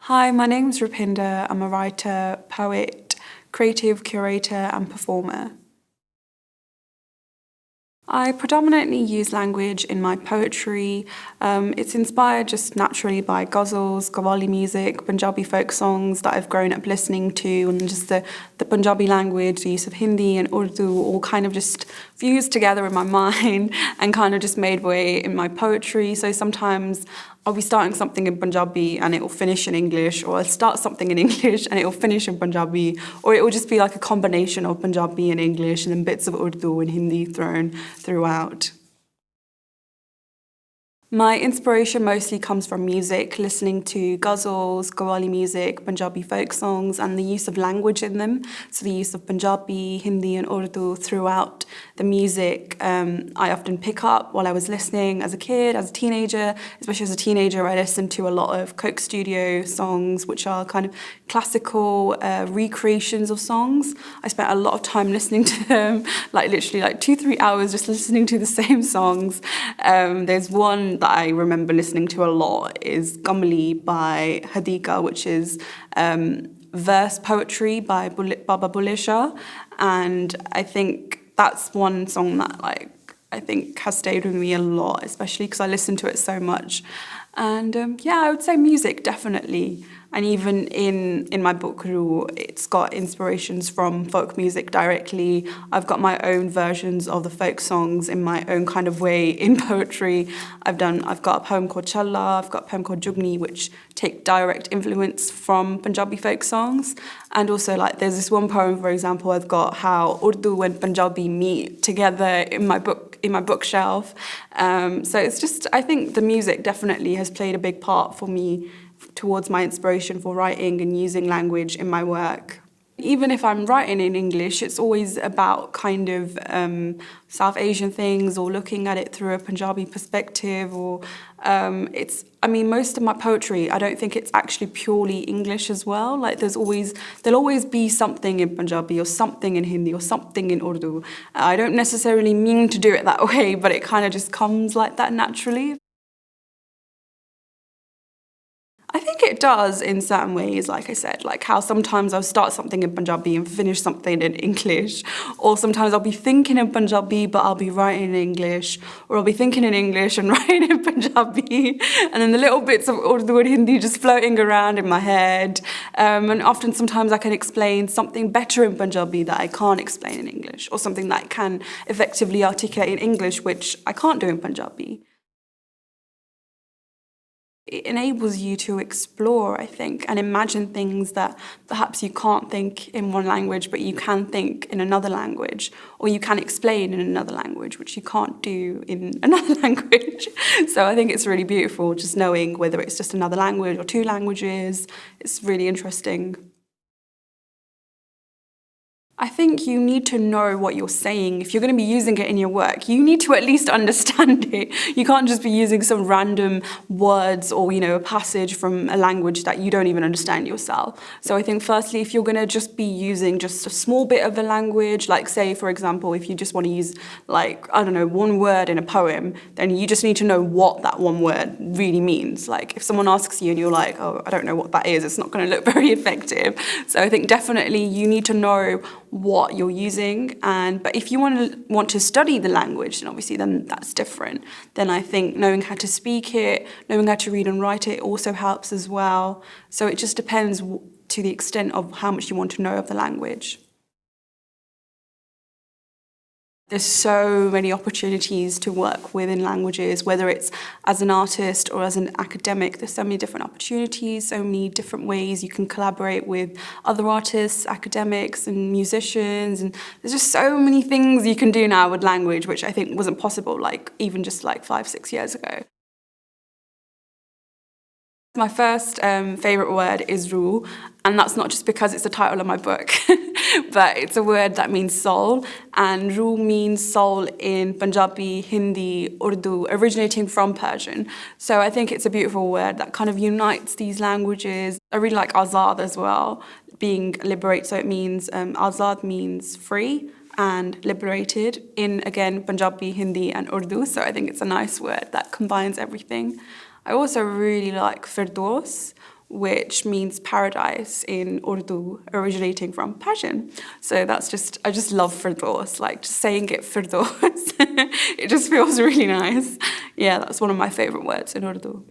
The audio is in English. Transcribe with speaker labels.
Speaker 1: Hi, my name's Rupinder. I'm a writer, poet, creative curator and performer. I predominantly use language in my poetry. It's inspired just naturally by ghazals, Qawwali music, Punjabi folk songs that I've grown up listening to, and just the Punjabi language, the use of Hindi and Urdu, all kind of just fused together in my mind and kind of just made way in my poetry. So sometimes I'll be starting something in Punjabi and it will finish in English, or I'll start something in English and it will finish in Punjabi, or it will just be like a combination of Punjabi and English and then bits of Urdu and Hindi thrown throughout. My inspiration mostly comes from music, listening to ghazals, Qawwali music, Punjabi folk songs, and the use of language in them. So the use of Punjabi, Hindi and Urdu throughout the music I often pick up while I was listening as a kid, as a teenager. Especially as a teenager, I listened to a lot of Coke Studio songs, which are kind of classical recreations of songs. I spent a lot of time listening to them, literally 2-3 hours just listening to the same songs. There's one that I remember listening to a lot is Gamli by Hadika, which is verse poetry by Baba Bulle Shah. And I think that's one song that I think has stayed with me a lot, especially because I listen to it so much. And I would say music, definitely. And even in my book, Ruh, it's got inspirations from folk music directly. I've got my own versions of the folk songs in my own kind of way in poetry. I've got a poem called Challa, I've got a poem called Jugni, which take direct influence from Punjabi folk songs. And also there's this one poem, for example, I've got how Urdu and Punjabi meet together in my bookshelf. So it's just, I think the music definitely has played a big part for me towards my inspiration for writing and using language in my work. Even if I'm writing in English, it's always about kind of South Asian things or looking at it through a Punjabi perspective, or most of my poetry, I don't think it's actually purely English as well. There'll always be something in Punjabi or something in Hindi or something in Urdu. I don't necessarily mean to do it that way, but it kind of just comes like that naturally. I think it does in certain ways, like I said, like how sometimes I'll start something in Punjabi and finish something in English, or sometimes I'll be thinking in Punjabi but I'll be writing in English, or I'll be thinking in English and writing in Punjabi, and then the little bits of Urdu and Hindi just floating around in my head. And often sometimes I can explain something better in Punjabi that I can't explain in English, or something that I can effectively articulate in English which I can't do in Punjabi. It enables you to explore, I think, and imagine things that perhaps you can't think in one language, but you can think in another language, or you can explain in another language, which you can't do in another language. So I think it's really beautiful just knowing whether it's just another language or two languages. It's really interesting. I think you need to know what you're saying. If you're going to be using it in your work, you need to at least understand it. You can't just be using some random words or, a passage from a language that you don't even understand yourself. So I think firstly, if you're going to just be using just a small bit of a language, like say, for example, if you just want to use one word in a poem, then you just need to know what that one word really means. Like if someone asks you and you're like, oh, I don't know what that is, it's not going to look very effective. So I think definitely you need to know what you're using, but if you want to study the language, then that's different. Then I think knowing how to speak it, knowing how to read and write it also helps as well. So it just depends to the extent of how much you want to know of the language. There's so many opportunities to work within languages, whether it's as an artist or as an academic. There's so many different opportunities, so many different ways you can collaborate with other artists, academics and musicians. And there's just so many things you can do now with language, which I think wasn't possible even just 5-6 years ago. My first favourite word is Ruh, and that's not just because it's the title of my book, but it's a word that means soul, and Ruh means soul in Punjabi, Hindi, Urdu, originating from Persian. So I think it's a beautiful word that kind of unites these languages. I really like Azad as well, being liberate, so it means, Azad means free, and liberated in, again, Punjabi, Hindi and Urdu, so I think it's a nice word that combines everything. I also really like Firdaus, which means paradise in Urdu, originating from Persian. So I just love Firdaus, like just saying it Firdaus. It just feels really nice. Yeah, that's one of my favorite words in Urdu.